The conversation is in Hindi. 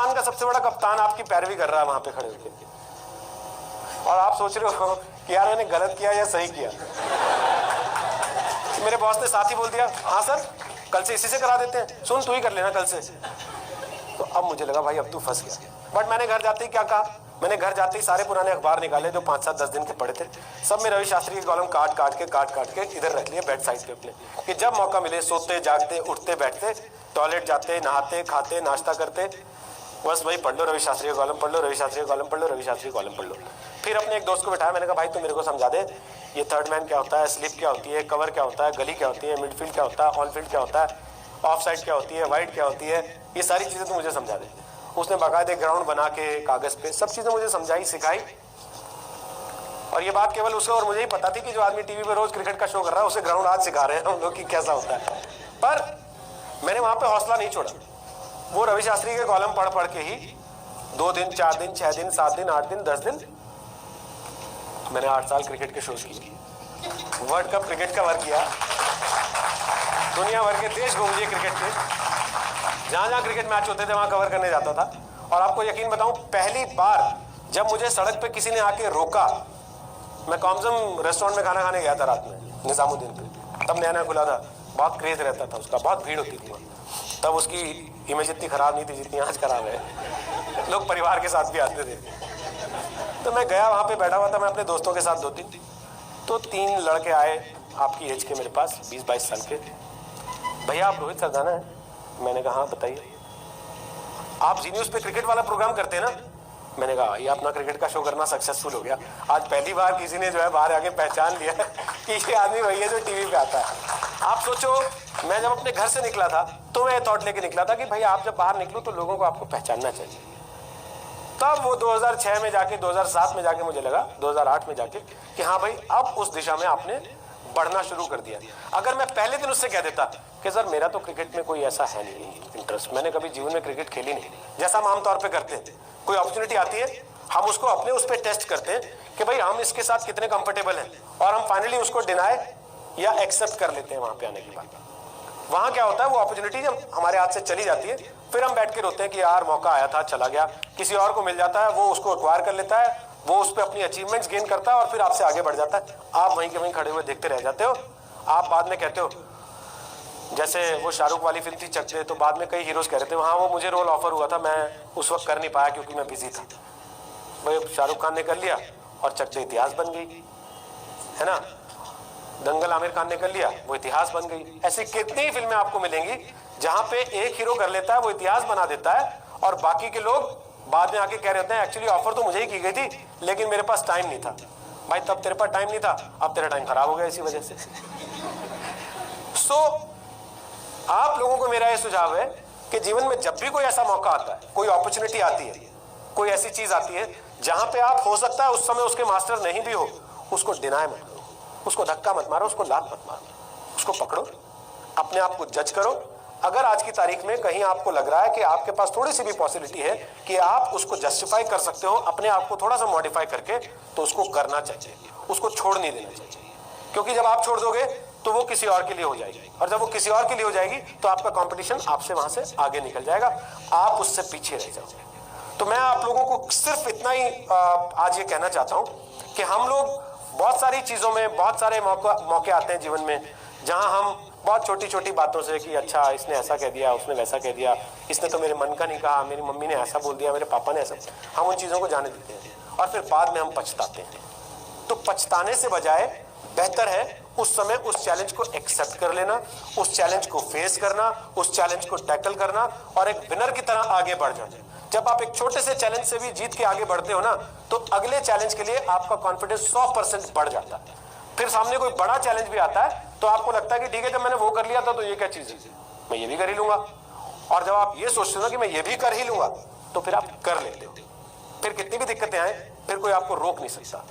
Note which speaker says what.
Speaker 1: हिंदुस्तान का सबसे बड़ा कप्तान आपकी पैरवी कर रहा है वहां पे खड़े होकर, और आप सोच रहे हो कि यार मैंने गलत किया या सही किया। मेरे बॉस ने साथ ही बोल दिया, हाँ सर कल से इसी से करा देते हैं, सुन तू ही कर लेना कल से। तो अब मुझे लगा भाई अब तू फंस गया। बट मैंने घर जाते ही क्या कहा, मैंने घर जाते ही सारे पुराने अखबार निकाले जो 5, 7, 10 दिन के पड़े थे, सब में रवि शास्त्री के कॉलम काट काट के इधर रख लिए बेड साइड पे अपने, कि जब मौका मिले सोते जागते उठते बैठते, टॉयलेट जाते, नहाते, खाते, नाश्ता करते, बस भाई पढ़ लो रवि शास्त्री का कॉलम, पढ़ लो रवि शास्त्री का कॉलम, पढ़ लो रवि शास्त्री का कॉलम, पढ़ लो। फिर अपने एक दोस्त को बिठाया, मैंने कहा भाई तू मेरे को समझा दे ये थर्ड मैन क्या होता है, स्लिप क्या होती है, कवर क्या होता है, गली क्या होती है, मिडफील्ड क्या होता है, ऑन फील्ड क्या होता है, ऑफ साइड क्या होती है, वाइड क्या होती है, ये सारी चीजें तो मुझे समझा दे। उसने बाकायदे ग्राउंड बना के कागज पे सब चीजें मुझे समझाई, सिखाई। और ये बात केवल उसे और मुझे ही पता थी कि जो आदमी टीवी पे रोज क्रिकेट का शो कर रहा है उसे ग्राउंड आज सिखा रहे हैं हम लोग कि कैसा होता है। पर मैंने वहां पे हौसला नहीं छोड़ा, वो रवि शास्त्री के कॉलम पढ़ पढ़ के ही 2 दिन 4 दिन 6 दिन 7 दिन 8 दिन 10 दिन मैंने 8 साल क्रिकेट के शोज किए, वर्ल्ड कप क्रिकेट कवर किया, दुनिया भर के देश घूम लिए क्रिकेट के, जहां जहां क्रिकेट मैच होते थे वहां कवर करने जाता था। और आपको यकीन बताऊं, पहली बार जब मुझे सड़क पे किसी ने आके रोका, मैं कॉम्सम रेस्टोरेंट में खाना खाने गया था रात में निजामुद्दीन पे, तब नया नया खुला था, बहुत क्रेज रहता था उसका, बहुत भीड़ होती थी वहाँ। तब उसकी इमेज इतनी खराब नहीं थी जितनी आज खराब है, लोग परिवार के साथ भी आते थे। तो मैं गया, वहाँ पे बैठा हुआ था मैं अपने दोस्तों के साथ 2-3, तो 3 लड़के आए आपकी एज के मेरे पास, 20-22 साल के। भैया आप रोहित सरदाना है? मैंने कहा हाँ बताइए। आप जी न्यूज पे क्रिकेट वाला प्रोग्राम करते हैं ना? मैंने कहा ये अपना क्रिकेट का शो करना सक्सेसफुल हो गया, आज पहली बार किसी ने जो है बाहर आके पहचान लिया कि ये आदमी वही है जो टीवी पे आता है। आप सोचो, मैं जब अपने घर से निकला था तो मैं थॉट लेके निकला था कि भाई आप जब बाहर निकलो तो लोगों को आपको पहचानना चाहिए। तब वो 2006 में जाके, 2007 में जाके मुझे लगा, 2008 में जाके कि हाँ भाई अब उस दिशा में आपने बढ़ना शुरू कर दिया। अगर मैं पहले दिन उससे कह देता कि सर मेरा तो क्रिकेट में कोई ऐसा है नहीं इंटरेस्ट, मैंने कभी जीवन में क्रिकेट खेली नहीं, जैसा हम आमतौर पे करते हैं, कोई अपॉर्चुनिटी आती है हम उसको अपने उस पर टेस्ट करते हैं कि भाई हम इसके साथ कितने कंफर्टेबल हैं, और हम फाइनली उसको डिनाई या एक्सेप्ट कर लेते हैं। वहां पे आने के बाद वहां क्या होता है, वो अपॉर्चुनिटी जब हमारे हाथ से चली जाती है फिर हम बैठ के रोते हैं कि यार मौका आया था चला गया, किसी और को मिल जाता है, वो उसको एक्वायर कर लेता है, वो उस पर अपनी अचीवमेंट्स गेन करता है और फिर आपसे आगे बढ़ जाता है। आप वहीं के वहीं खड़े हुए देखते रह जाते हो। आप बाद में कहते हो, जैसे वो शाहरुख वाली फिल्म थी चक दे, तो बाद में कई हीरोज कह रहे थे हाँ वो मुझे रोल ऑफर हुआ था, मैं उस वक्त कर नहीं पाया क्योंकि मैं बिजी था। भाई शाहरुख खान ने कर लिया और चक दे इतिहास बन गई, है ना। दंगल आमिर खान ने कर लिया, वो इतिहास बन गई। ऐसी कितनी ही फिल्में आपको मिलेंगी जहां पे एक हीरो कर लेता है, वो इतिहास बना देता है, और बाकी के लोग बाद में आके कह रहे होते हैं एक्चुअली ऑफर तो मुझे ही की गई थी लेकिन मेरे पास टाइम नहीं था। भाई तब तेरे पास टाइम नहीं था, अब तेरा टाइम खराब हो गया इसी वजह से। आप लोगों को मेरा यह सुझाव है कि जीवन में जब भी कोई ऐसा मौका आता है, कोई अपॉर्चुनिटी आती है, कोई ऐसी चीज आती है जहां पे आप हो सकता है उस समय उसके मास्टर नहीं भी हो, उसको डिनाई मत करो, उसको धक्का मत मारो, उसको लात मत मारो, उसको पकड़ो, अपने आप को जज करो। अगर आज की तारीख में कहीं आपको लग रहा है कि आपके पास थोड़ी सी भी पॉसिबिलिटी है कि आप उसको जस्टिफाई कर सकते हो अपने आप को थोड़ा सा मॉडिफाई करके, तो उसको करना चाहिए, उसको छोड़ नहीं देना चाहिए। क्योंकि जब आप छोड़ दोगे तो वो किसी और के लिए हो जाएगी, और जब वो किसी और के लिए हो जाएगी तो आपका कंपटीशन आपसे वहां से आगे निकल जाएगा, आप उससे पीछे रह जाओगे। तो मैं आप लोगों को सिर्फ इतना ही आज ये कहना चाहता हूं कि हम लोग बहुत सारी चीजों में, बहुत सारे मौके आते हैं जीवन में जहां हम बहुत छोटी छोटी बातों से कि अच्छा इसने ऐसा कह दिया, उसने वैसा कह दिया, इसने तो मेरे मन का नहीं कहा, मेरी मम्मी ने ऐसा बोल दिया, मेरे पापा ने ऐसा, हम उन चीजों को जाने देते हैं और फिर बाद में हम पछताते हैं। तो पछताने से बजाय बेहतर है उस समय उस चैलेंज को एक्सेप्ट कर लेना, उस चैलेंज को फेस करना, उस चैलेंज को टैकल करना और एक विनर की तरह आगे बढ़ जाना। जब आप एक छोटे से चैलेंज से भी जीत के आगे बढ़ते हो ना, तो अगले चैलेंज के लिए आपका कॉन्फिडेंस 100% बढ़ जाता है। फिर सामने कोई बड़ा चैलेंज भी आता है तो आपको लगता है कि ठीक है जब मैंने वो कर लिया था तो ये क्या चीज है, मैं ये भी कर ही लूंगा। और जब आप ये सोचते हो ना कि मैं ये भी कर ही लूंगा, तो फिर आप कर लेते हो। फिर कितनी भी दिक्कतें आए, फिर कोई आपको रोक नहीं सकता।